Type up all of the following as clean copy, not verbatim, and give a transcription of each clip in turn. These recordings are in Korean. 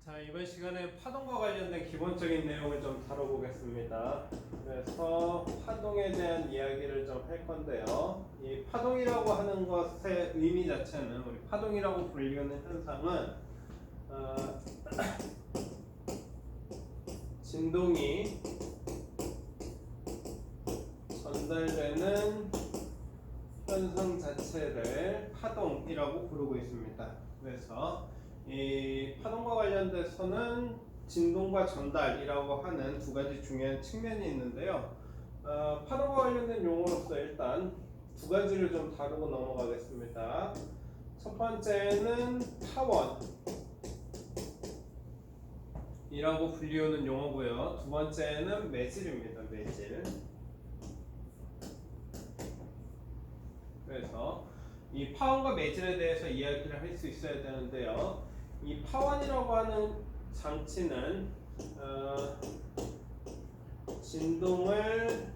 자, 이번 시간에 파동과 관련된 기본적인 내용을 좀 다뤄보겠습니다. 그래서 파동에 대한 이야기를 좀 할 건데요. 이 파동이라고 하는 것의 의미 자체는 우리 파동이라고 불리는 현상은 진동이 전달되는 현상 자체를 파동이라고 부르고 있습니다. 그래서 이 파동과 관련돼서는 진동과 전달이라고 하는 두 가지 중요한 측면이 있는데요. 파동과 관련된 용어로서 일단 두 가지를 좀 다루고 넘어가겠습니다. 첫 번째는 파원이라고 불리우는 용어고요. 두 번째는 매질입니다. 매질. 그래서 이 파원과 매질에 대해서 이야기를 할 수 있어야 되는데요. 이 파원이라고 하는 장치는 진동을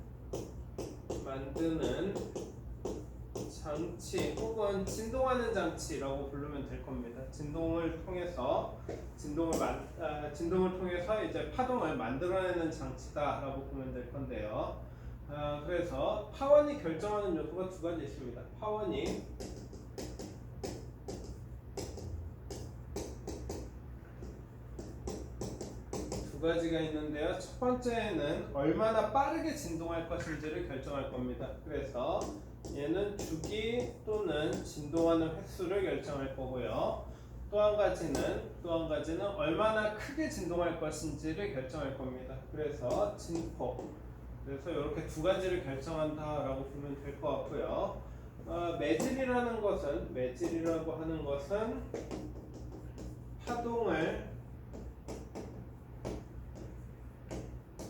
만드는 장치 혹은 진동하는 장치라고 부르면 될 겁니다. 진동을 통해서 진동을 통해서 이제 파동을 만들어내는 장치다라고 보면 될 건데요. 그래서 파원이 결정하는 요소가 두 가지 있습니다. 파원이 두 가지가 있는데요. 첫 번째는 얼마나 빠르게 진동할 것인지를 결정할 겁니다. 그래서 얘는 주기 또는 진동하는 횟수를 결정할 거고요. 또 한 가지는 얼마나 크게 진동할 것인지를 결정할 겁니다. 그래서 진폭. 그래서 이렇게 두 가지를 결정한다라고 보면 될 것 같고요. 매질이라고 하는 것은 파동을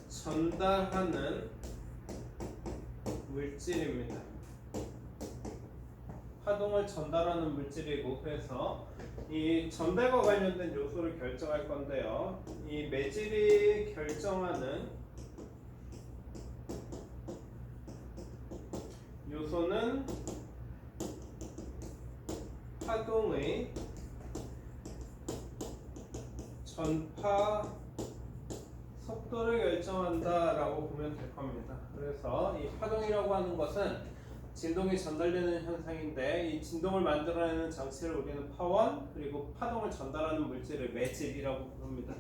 전달하는 물질입니다. 파동을 전달하는 물질이고, 그래서 이 전달과 관련된 요소를 결정할 건데요. 이 매질이 결정하는 요소는 파동의 전파 속도를 결정한다라고 보면 될 겁니다. 그래서 이 파동이라고 하는 것은 진동이 전달되는 현상인데, 이 진동을 만들어내는 장치를 우리는 파원, 그리고 파동을 전달하는 물질을 매질이라고 부릅니다.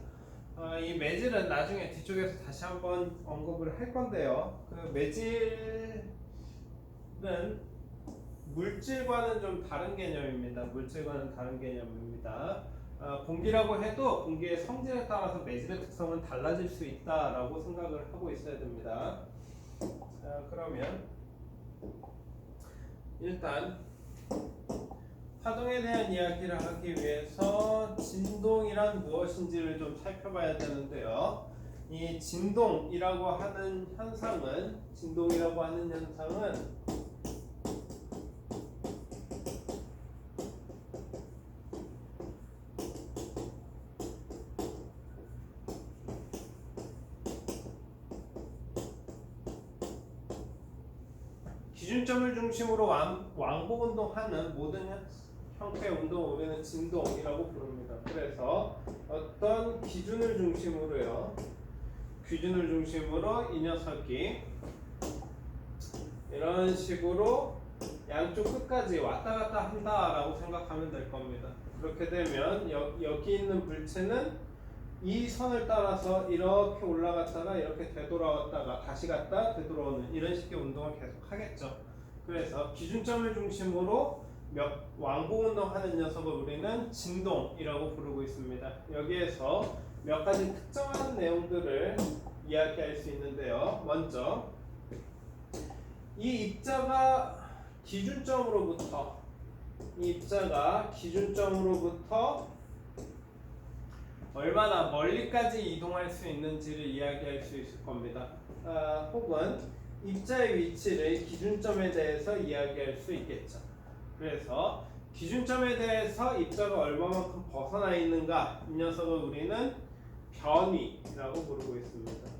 이 매질은 나중에 뒤쪽에서 다시 한번 언급을 할 건데요. 그 매질은 물질과는 좀 다른 개념입니다. 공기라고 해도 공기의 성질에 따라서 매질의 특성은 달라질 수 있다라고 생각을 하고 있어야 됩니다. 자, 그러면 일단 파동에 대한 이야기를 하기 위해서 진동이란 무엇인지를 좀 살펴봐야 되는데요. 이 진동이라고 하는 현상은 기준점을 중심으로 왕복 운동하는 모든 형태의 운동을 우리는 진동이라고 부릅니다. 그래서 어떤 기준을 중심으로 이 녀석이 이런 식으로 양쪽 끝까지 왔다 갔다 한다라고 생각하면 될 겁니다. 그렇게 되면 여기 있는 물체는 이 선을 따라서 이렇게 올라갔다가 이렇게 되돌아왔다가 다시 갔다 되돌아오는 이런 식의 운동을 계속 하겠죠. 그래서 기준점을 중심으로 왕복 운동하는 녀석을 우리는 진동이라고 부르고 있습니다. 여기에서 몇 가지 특정한 내용들을 이야기할 수 있는데요. 먼저 이 입자가 기준점으로부터 얼마나 멀리까지 이동할 수 있는지를 이야기할 수 있을 겁니다. 혹은 입자의 위치를 기준점에 대해서 이야기할 수 있겠죠. 그래서 기준점에 대해서 입자가 얼마만큼 벗어나 있는가, 이 녀석을 우리는 변위라고 부르고 있습니다.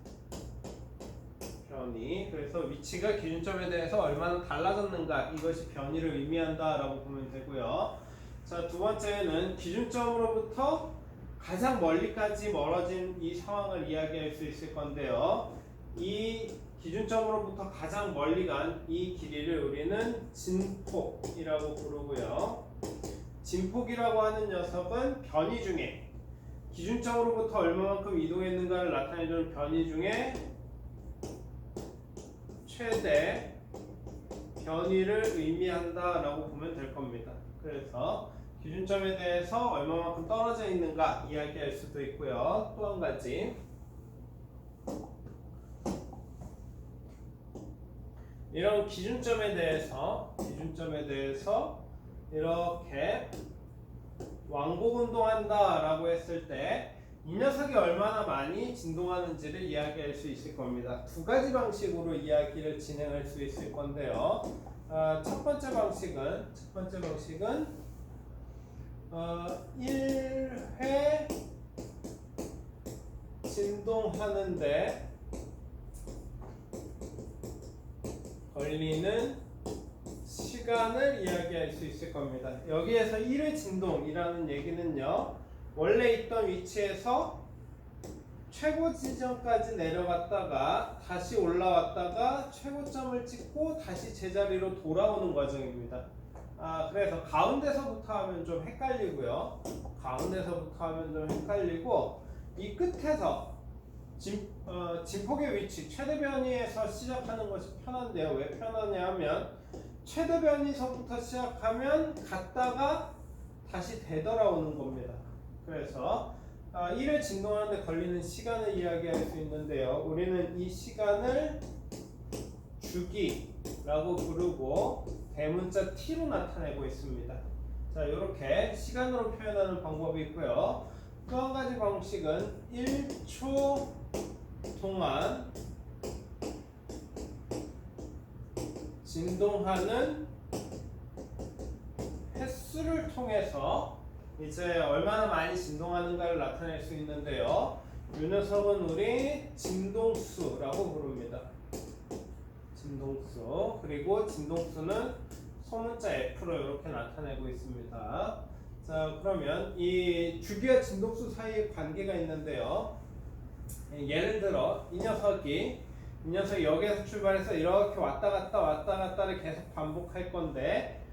변위. 그래서 위치가 기준점에 대해서 얼마나 달라졌는가, 이것이 변위를 의미한다라고 보면 되고요. 자, 두 번째는 기준점으로부터 가장 멀리까지 멀어진 이 상황을 이야기할 수 있을 건데요. 이 기준점으로부터 가장 멀리 간 이 길이를 우리는 진폭이라고 부르고요. 진폭이라고 하는 녀석은 변이 중에 기준점으로부터 얼마만큼 이동했는가를 나타내주는 변이 중에 최대 변이를 의미한다라고 보면 될 겁니다. 그래서 기준점에 대해서 얼마만큼 떨어져 있는가 이야기할 수도 있고요. 또 한 가지 이런 기준점에 대해서 이렇게 왕복 운동한다라고 했을 때 이 녀석이 얼마나 많이 진동하는지를 이야기할 수 있을 겁니다. 두 가지 방식으로 이야기를 진행할 수 있을 건데요. 첫 번째 방식은 1회 진동하는데 걸리는 시간을 이야기할 수 있을 겁니다. 여기에서 1회 진동이라는 얘기는요, 원래 있던 위치에서 최고 지점까지 내려갔다가 다시 올라왔다가 최고점을 찍고 다시 제자리로 돌아오는 과정입니다. 그래서 가운데서부터 하면 좀 헷갈리고요. 이 끝에서 진폭의 위치, 최대 변이에서 시작하는 것이 편한데요. 왜 편하냐 하면 최대 변이서부터 시작하면 갔다가 다시 되돌아오는 겁니다. 그래서 1회 진동하는데 걸리는 시간을 이야기할 수 있는데요. 우리는 이 시간을 주기라고 부르고 대문자 t로 나타내고 있습니다. 자, 이렇게 시간으로 표현하는 방법이 있고요. 또 한 가지 방식은 1초 동안 진동하는 횟수를 통해서 이제 얼마나 많이 진동하는가를 나타낼 수 있는데요. 이 녀석은 우리 진동수라고 부릅니다. 진동수. 그리고 진동수는 소문자 F로 이렇게 나타내고 있습니다. 자, 그러면 이 주기와 진동수 사이에 관계가 있는데요. 예를 들어 이 녀석이 여기에서 출발해서 이렇게 왔다 갔다를 계속 반복할 건데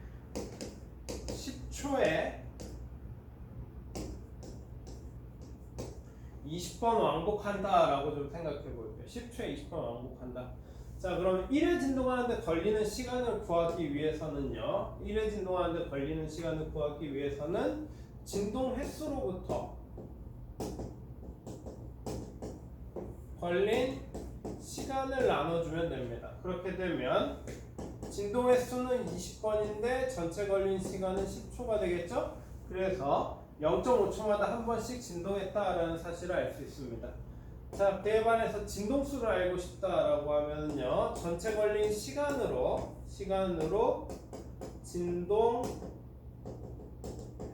10초에 20번 왕복한다 라고 좀 생각해 볼게요. 10초에 20번 왕복한다. 자, 그럼 1회 진동하는데 걸리는 시간을 구하기 위해서는요, 진동 횟수로부터 걸린 시간을 나눠주면 됩니다. 그렇게 되면 진동 횟수는 20번인데 전체 걸린 시간은 10초가 되겠죠? 그래서 0.5초마다 한 번씩 진동했다라는 사실을 알 수 있습니다. 자, 그에 반해서 진동수를 알고 싶다라고 하면요, 전체 걸린 시간으로 진동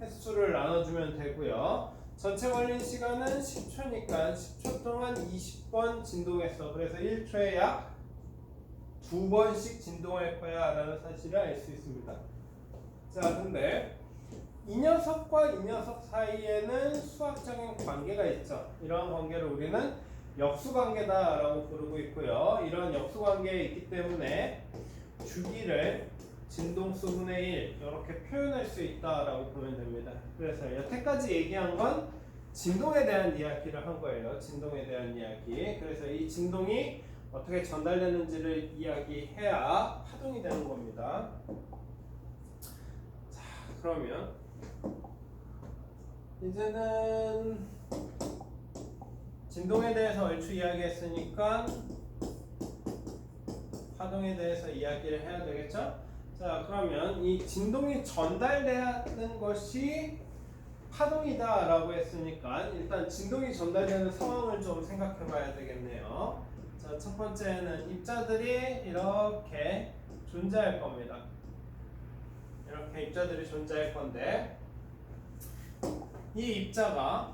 횟수를 나눠주면 되고요. 전체 걸린 시간은 10초니까 10초 동안 20번 진동했어. 그래서 1초에 약 2번씩 진동할 거야 라는 사실을 알 수 있습니다. 자, 근데 이 녀석과 이 녀석 사이에는 수학적인 관계가 있죠. 이러한 관계를 우리는 역수관계다라고 부르고 있고요. 이런 역수관계에 있기 때문에 주기를 진동수분의 1 이렇게 표현할 수 있다라고 보면 됩니다. 그래서 여태까지 얘기한 건 진동에 대한 이야기를 한 거예요. 진동에 대한 이야기. 그래서 이 진동이 어떻게 전달되는지를 이야기해야 파동이 되는 겁니다. 자, 그러면 이제는 진동에 대해서 얼추 이야기했으니까 파동에 대해서 이야기를 해야 되겠죠? 자, 그러면 이 진동이 전달되는 것이 파동이다 라고 했으니까 일단 진동이 전달되는 상황을 좀 생각해 봐야 되겠네요. 자, 첫 번째는 입자들이 이렇게 존재할 겁니다. 이렇게 입자들이 존재할 건데 이 입자가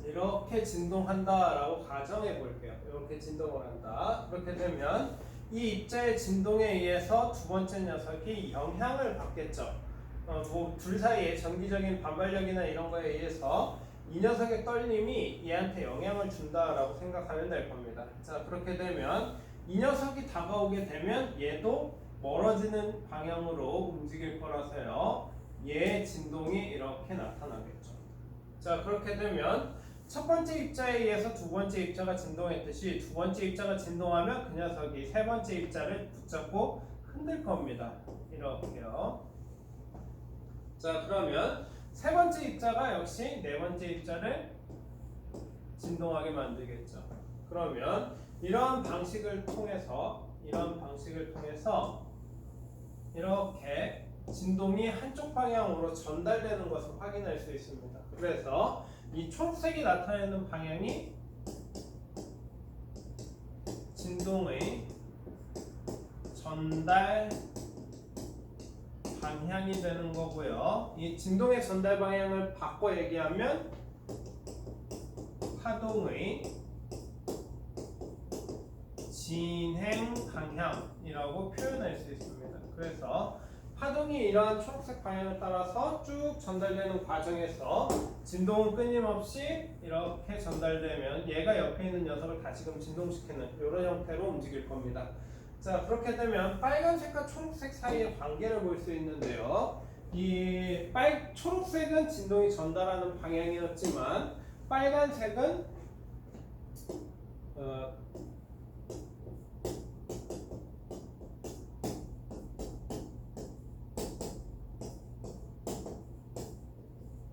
이렇게 진동한다 라고 가정해 볼게요. 이렇게 진동을 한다. 그렇게 되면 이 입자의 진동에 의해서 두 번째 녀석이 영향을 받겠죠. 둘 사이의 정기적인 반발력이나 이런 거에 의해서 이 녀석의 떨림이 얘한테 영향을 준다라고 생각하면 될 겁니다. 자, 그렇게 되면 이 녀석이 다가오게 되면 얘도 멀어지는 방향으로 움직일 거라서요. 얘의 진동이 이렇게 나타나겠죠. 자, 그렇게 되면 첫 번째 입자에 의해서 두 번째 입자가 진동했듯이 두 번째 입자가 진동하면 그 녀석이 세 번째 입자를 붙잡고 흔들 겁니다. 이렇게요. 자, 그러면 세 번째 입자가 역시 네 번째 입자를 진동하게 만들겠죠. 그러면 이런 방식을 통해서 이렇게 진동이 한쪽 방향으로 전달되는 것을 확인할 수 있습니다. 그래서 이 초록색이 나타내는 방향이 진동의 전달 방향이 되는 거고요. 이 진동의 전달 방향을 바꿔 얘기하면 파동의 진행 방향이라고 표현할 수 있습니다. 그래서 파동이 이러한 초록색 방향을 따라서 쭉 전달되는 과정에서 진동은 끊임없이 이렇게 전달되면 얘가 옆에 있는 녀석을 다시금 진동시키는 이런 형태로 움직일 겁니다. 자, 그렇게 되면 빨간색과 초록색 사이의 관계를 볼 수 있는데요. 이 초록색은 진동이 전달하는 방향이었지만 빨간색은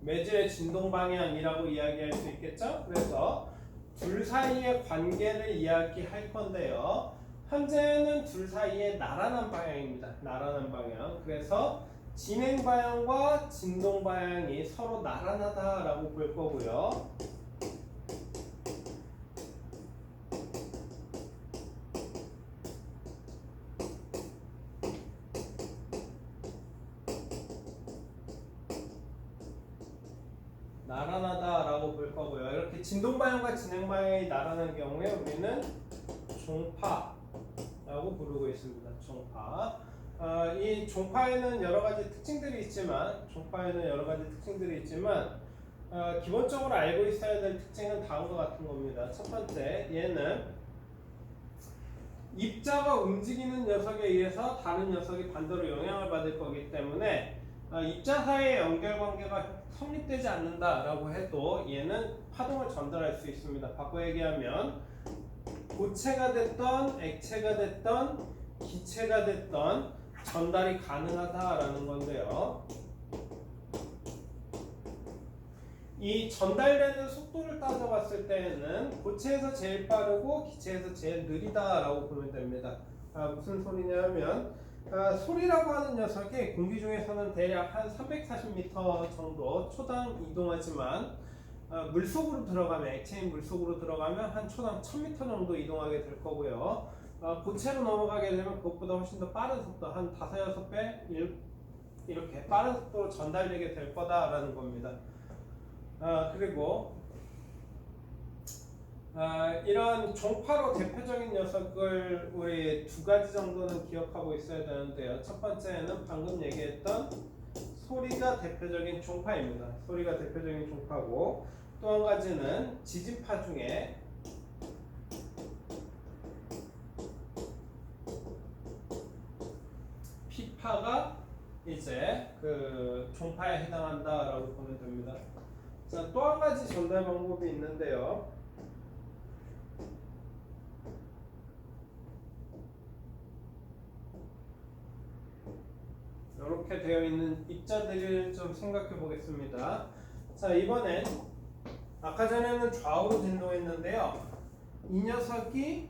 매질의 진동 방향이라고 이야기할 수 있겠죠? 그래서 둘 사이의 관계를 이야기할 건데요. 현재는 둘 사이의 나란한 방향입니다. 나란한 방향. 그래서 진행 방향과 진동 방향이 서로 나란하다라고 볼 거고요. 나란하다라고 볼 거고요. 이렇게 진동 방향과 진행 방향이 나란한 경우에 우리는 종파라고 부르고 있습니다. 종파. 이 종파에는 여러 가지 특징들이 있지만 기본적으로 알고 있어야 될 특징은 다음과 같은 겁니다. 첫 번째, 얘는 입자가 움직이는 녀석에 의해서 다른 녀석이 반대로 영향을 받을 거기 때문에 입자 사이의 연결관계가 성립되지 않는다라고 해도 얘는 파동을 전달할 수 있습니다. 바꿔 얘기하면 고체가 됐던 액체가 됐던 기체가 됐던 전달이 가능하다라는 건데요. 이 전달되는 속도를 따져봤을 때에는 고체에서 제일 빠르고 기체에서 제일 느리다라고 보면 됩니다. 무슨 소리냐면 소리라고 하는 녀석이 공기 중에서는 대략 한 340m 정도 초당 이동하지만 물속으로 들어가면 액체인 물속으로 들어가면 한 초당 1000m 정도 이동하게 될 거고요. 고체로 넘어가게 되면 그것보다 훨씬 더 빠른 속도 한 5-6배 이렇게 빠른 속도로 전달되게 될 거다라는 겁니다. 그리고 이런 종파로 대표적인 녀석을 우리 두 가지 정도는 기억하고 있어야 되는데요. 첫 번째는 방금 얘기했던 소리가 대표적인 종파입니다. 소리가 대표적인 종파고, 또 한 가지는 지진파 중에 피파가 이제 그 종파에 해당한다라고 보면 됩니다. 자, 또 한 가지 전달 방법이 있는데요. 이렇게 되어 있는 입자들을 좀 생각해 보겠습니다. 자, 이번엔 아까 전에는 좌우로 진동했는데요. 이 녀석이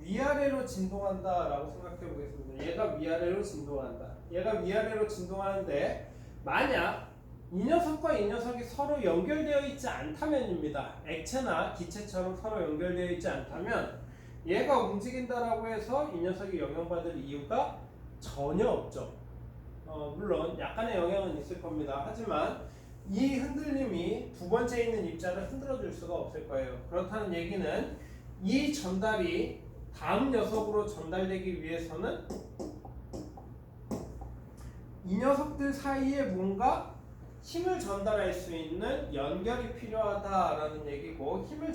위아래로 진동한다라고 생각해 보겠습니다. 얘가 위아래로 진동한다. 얘가 위아래로 진동하는데 만약 이 녀석과 이 녀석이 서로 연결되어 있지 않다면입니다. 액체나 기체처럼 서로 연결되어 있지 않다면 얘가 움직인다라고 해서 이 녀석이 영향받을 이유가 전혀 없죠. 물론 약간의 영향은 있을 겁니다. 하지만 이 흔들림이 두 번째 있는 입자를 흔들어 줄 수가 없을 거예요. 그렇다는 얘기는 이 전달이 다음 녀석으로 전달되기 위해서는 이 녀석들 사이에 뭔가 힘을 전달할 수 있는 연결이 필요하다라는 얘기고 힘을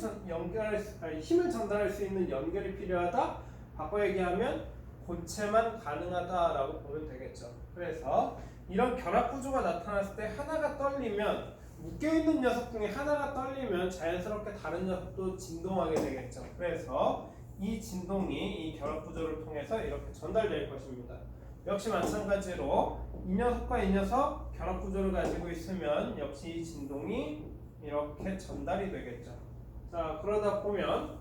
전달할 수 있는 연결이 필요하다. 바꿔 얘기하면 고체만 가능하다라고 보면 되겠죠. 그래서 이런 결합 구조가 나타났을 때 하나가 떨리면 묶여있는 녀석 중에 하나가 떨리면 자연스럽게 다른 녀석도 진동하게 되겠죠. 그래서 이 진동이 이 결합 구조를 통해서 이렇게 전달될 것입니다. 역시 마찬가지로 이 녀석과 이 녀석 결합 구조를 가지고 있으면 역시 이 진동이 이렇게 전달이 되겠죠. 자, 그러다 보면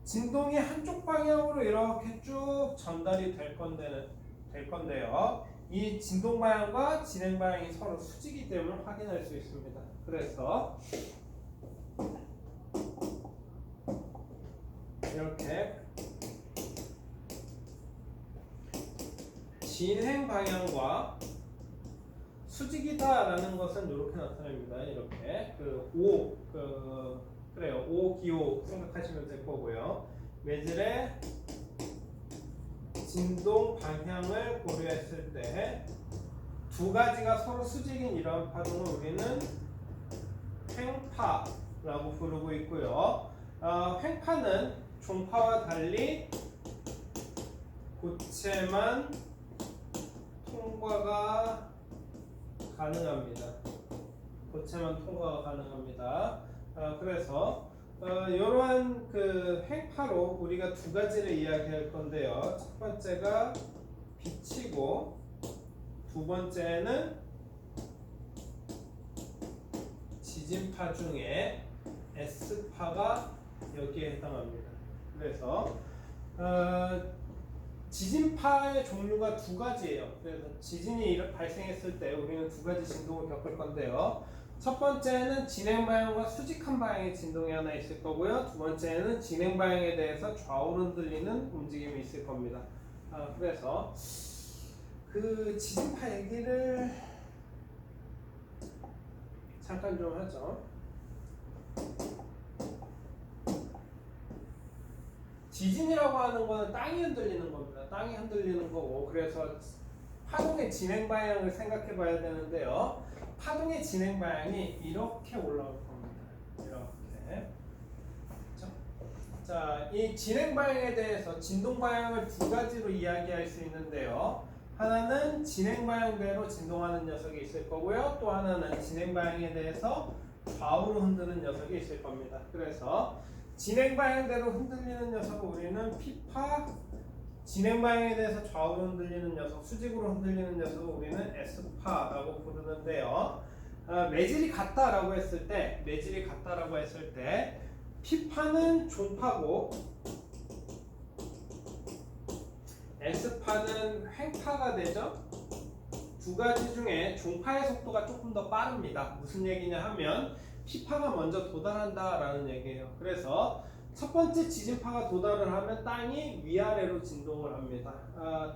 진동이 한쪽 방향으로 이렇게 쭉 전달이 될 건데요. 이 진동 방향과 진행 방향이 서로 수직이기 때문에 확인할 수 있습니다. 그래서 이렇게 진행 방향과 수직이다라는 것은 이렇게 나타납니다. 이렇게 그래요. O 기호 생각하시면 될 거고요. 매질의 진동 방향을 고려했을 때 두 가지가 서로 수직인 이러한 파동을 우리는 횡파라고 부르고 있고요. 횡파는 종파와 달리 고체만 통과가 가능합니다. 고체만 통과가 가능합니다. 그래서 이러한 그 횡파로 우리가 두 가지를 이야기할 건데요. 첫 번째가 빛이고 두 번째는 지진파 중에 S파가 여기에 해당합니다. 그래서 지진파의 종류가 두 가지예요. 그래서 지진이 발생했을 때 우리는 두 가지 진동을 겪을 건데요. 첫 번째는 진행 방향과 수직한 방향의 진동이 하나 있을 거고요. 두 번째는 진행 방향에 대해서 좌우로 흔들리는 움직임이 있을 겁니다. 그래서 그 지진파 얘기를 잠깐 좀 하죠. 지진이라고 하는 거는 땅이 흔들리는 겁니다. 땅이 흔들리는 거고, 그래서 파동의 진행 방향을 생각해 봐야 되는데요. 파동의 진행 방향이 이렇게 올라올 겁니다. 이렇게. 그렇죠? 자, 이 진행 방향에 대해서 진동 방향을 두 가지로 이야기할 수 있는데요. 하나는 진행 방향대로 진동하는 녀석이 있을 거고요. 또 하나는 진행 방향에 대해서 좌우로 흔드는 녀석이 있을 겁니다. 그래서 진행 방향대로 흔들리는 녀석을 우리는 P파, 진행 방향에 대해서 좌우로 흔들리는 녀석, 수직으로 흔들리는 녀석을 우리는 S파라고 부르는데요. 매질이 같다라고 했을 때, P파는 종파고 S파는 횡파가 되죠. 두 가지 중에 종파의 속도가 조금 더 빠릅니다. 무슨 얘기냐 하면 P파가 먼저 도달한다라는 얘기예요. 그래서 첫 번째 지진파가 도달을 하면 땅이 위아래로 진동을 합니다.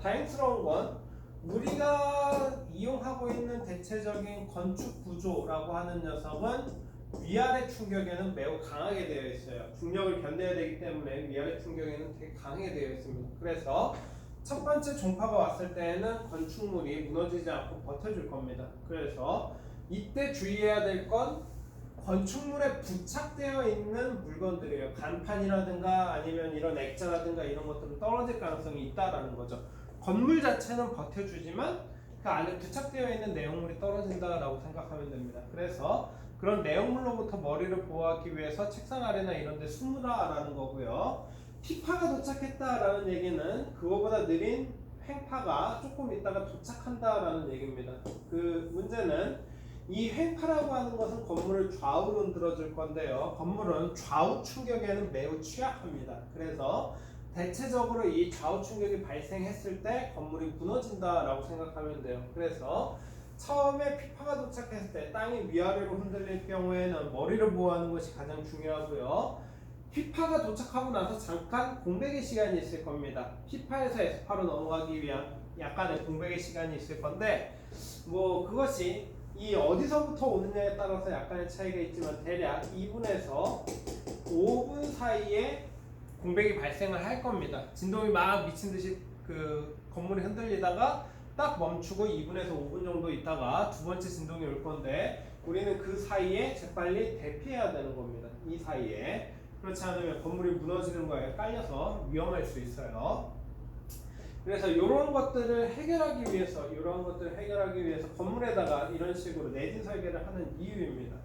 다행스러운 건 우리가 이용하고 있는 대체적인 건축 구조라고 하는 녀석은 위아래 충격에는 매우 강하게 되어 있어요. 중력을 견뎌야 되기 때문에 위아래 충격에는 되게 강하게 되어 있습니다. 그래서 첫 번째 종파가 왔을 때에는 건축물이 무너지지 않고 버텨줄 겁니다. 그래서 이때 주의해야 될 건 건축물에 부착되어 있는 물건들이에요. 간판이라든가 아니면 이런 액자라든가 이런 것들은 떨어질 가능성이 있다라는 거죠. 건물 자체는 버텨주지만 그 안에 부착되어 있는 내용물이 떨어진다라고 생각하면 됩니다. 그래서 그런 내용물로부터 머리를 보호하기 위해서 책상 아래나 이런 데 숨으라라는 거고요. P파가 도착했다라는 얘기는 그거보다 느린 횡파가 조금 있다가 도착한다라는 얘기입니다. 그 문제는 이 횡파라고 하는 것은 건물을 좌우로 흔들어줄 건데요. 건물은 좌우 충격에는 매우 취약합니다. 그래서 대체적으로 이 좌우 충격이 발생했을 때 건물이 무너진다라고 생각하면 돼요. 그래서 처음에 P파가 도착했을 때 땅이 위아래로 흔들릴 경우에는 머리를 보호하는 것이 가장 중요하고요. P파가 도착하고 나서 잠깐 공백의 시간이 있을 겁니다. P파에서 S파로 넘어가기 위한 약간의 공백의 시간이 있을 건데 그것이 이 어디서부터 오느냐에 따라서 약간의 차이가 있지만 대략 2분에서 5분 사이에 공백이 발생을 할 겁니다. 진동이 막 미친 듯이 그 건물이 흔들리다가 딱 멈추고 2분에서 5분 정도 있다가 두 번째 진동이 올 건데 우리는 그 사이에 재빨리 대피해야 되는 겁니다. 이 사이에. 그렇지 않으면 건물이 무너지는 거에 깔려서 위험할 수 있어요. 그래서 이런 것들을 해결하기 위해서 건물에다가 이런 식으로 내진 설계를 하는 이유입니다.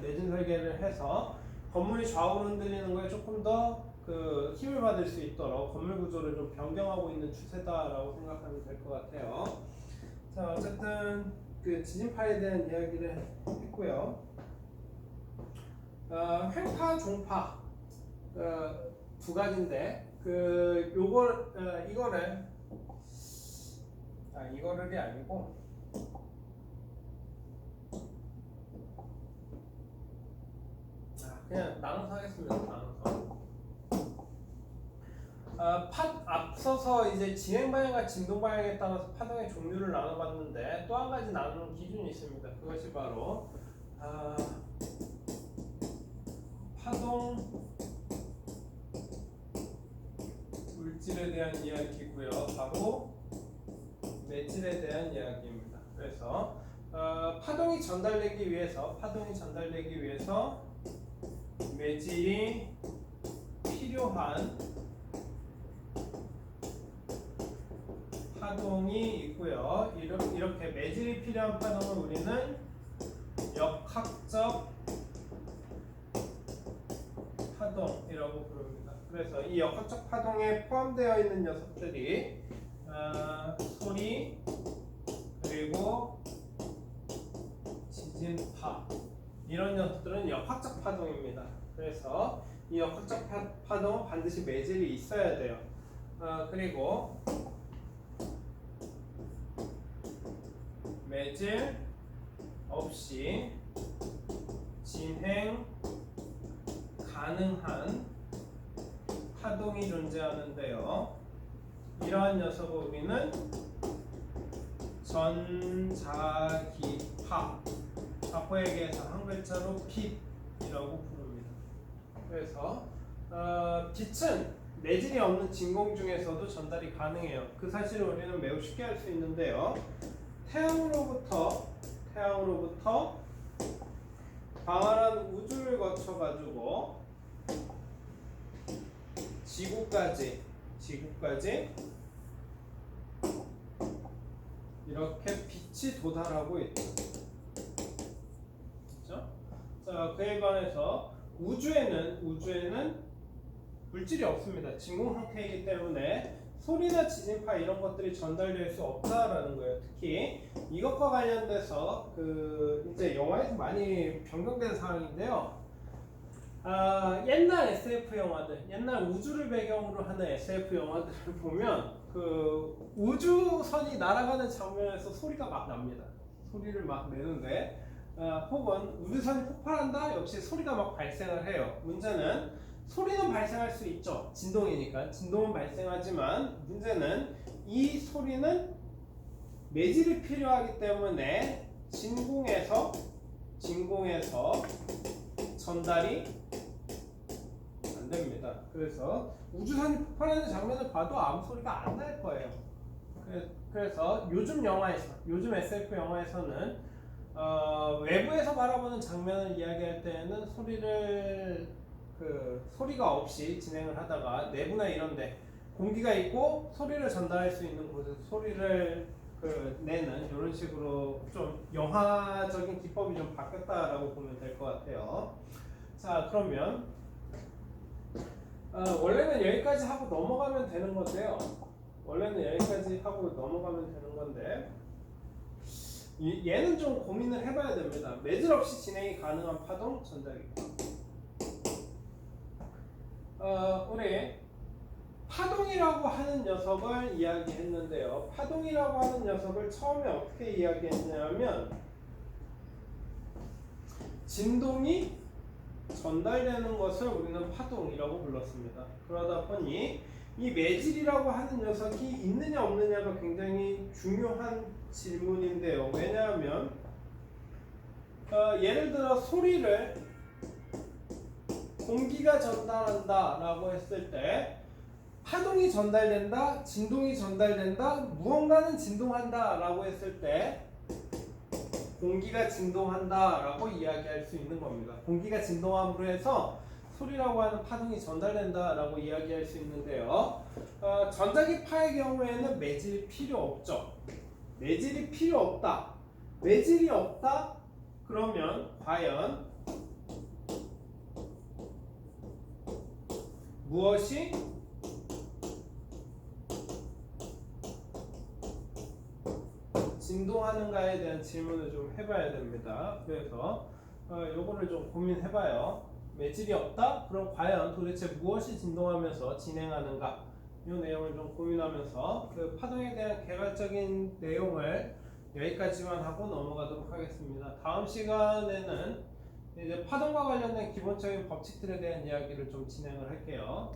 내진 설계를 해서 건물이 좌우로 흔들리는 거에 조금 더 그 힘을 받을 수 있도록 건물 구조를 좀 변경하고 있는 추세다라고 생각하면 될 것 같아요. 자, 어쨌든 그 지진파에 대한 이야기를 했고요. 횡파, 종파 두 가지인데 그 이거를이 아니고 그냥 나눠서 하겠습니다. 나눠서. 앞서서 이제 진행 방향과 진동 방향에 따라서 파동의 종류를 나눠봤는데 또 한 가지 나누는 기준이 있습니다. 그것이 바로 파동 물질에 대한 이야기고요. 바로 매질에 대한 이야기입니다. 그래서 파동이 전달되기 위해서 매질이 필요한 파동이 있고요. 이렇게 매질이 필요한 파동을 우리는 역학적 파동이라고 부릅니다. 그래서 이 역학적 파동에 포함되어 있는 녀석들이 소리 그리고 지진파 이런 녀석들은 역학적 파동입니다. 그래서 이 역학적 파동은 반드시 매질이 있어야 돼요. 그리고 매질 없이 진행 가능한 파동이 존재하는데요. 이러한 녀석을 우리는 전자기파, 자포에게서 한 글자로 빛이라고 부릅니다. 그래서 빛은 매질이 없는 진공 중에서도 전달이 가능해요. 그 사실을 우리는 매우 쉽게 알 수 있는데요. 태양으로부터 광활한 우주를 거쳐가지고 지구까지 이렇게 빛이 도달하고 있다. 그렇죠? 자, 그에 반해서 우주에는 물질이 없습니다. 진공 상태이기 때문에 소리나 지진파 이런 것들이 전달될 수 없다라는 거예요. 특히 이것과 관련돼서 이제 영화에서 많이 변경된 상황인데요. 옛날 SF 영화들, 옛날 우주를 배경으로 하는 SF 영화들을 보면 그 우주선이 날아가는 장면에서 소리가 막 납니다. 소리를 막 내는데 혹은 우주선이 폭발한다 역시 소리가 막 발생을 해요. 문제는 소리는 발생할 수 있죠. 진동이니까 진동은 발생하지만 문제는 이 소리는 매질이 필요하기 때문에 진공에서 전달이 안 됩니다. 그래서 우주선이 폭발하는 장면을 봐도 아무 소리가 안 날 거예요. 그래서 요즘 SF 영화에서는 외부에서 바라보는 장면을 이야기할 때는 소리가 없이 진행을 하다가 내부나 이런데 공기가 있고 소리를 전달할 수 있는 곳에서 소리를 내는 이런 식으로 좀 영화적인 기법이 좀 바뀌었다라고 보면 될 것 같아요. 자, 그러면 원래는 여기까지 하고 넘어가면 되는 건데 얘는 좀 고민을 해봐야 됩니다. 매질 없이 진행이 가능한 파동 전달기파. 우리 파동이라고 하는 녀석을 이야기했는데요. 파동이라고 하는 녀석을 처음에 어떻게 이야기했냐면 진동이 전달되는 것을 우리는 파동이라고 불렀습니다. 그러다 보니 이 매질이라고 하는 녀석이 있느냐 없느냐가 굉장히 중요한 질문인데요. 왜냐하면 예를 들어 소리를 공기가 전달한다 라고 했을 때 파동이 전달된다, 진동이 전달된다, 무언가는 진동한다 라고 했을 때 공기가 진동한다 라고 이야기할 수 있는 겁니다. 공기가 진동함으로 해서 소리라고 하는 파동이 전달된다 라고 이야기할 수 있는데요. 전자기파의 경우에는 매질이 필요 없죠. 매질이 필요 없다. 매질이 없다? 그러면 과연 무엇이 진동하는가에 대한 질문을 좀 해봐야 됩니다. 그래서 요거를 좀 고민해봐요. 매질이 없다? 그럼 과연 도대체 무엇이 진동하면서 진행하는가? 이 내용을 좀 고민하면서 그 파동에 대한 개괄적인 내용을 여기까지만 하고 넘어가도록 하겠습니다. 다음 시간에는 이제 파동과 관련된 기본적인 법칙들에 대한 이야기를 좀 진행을 할게요.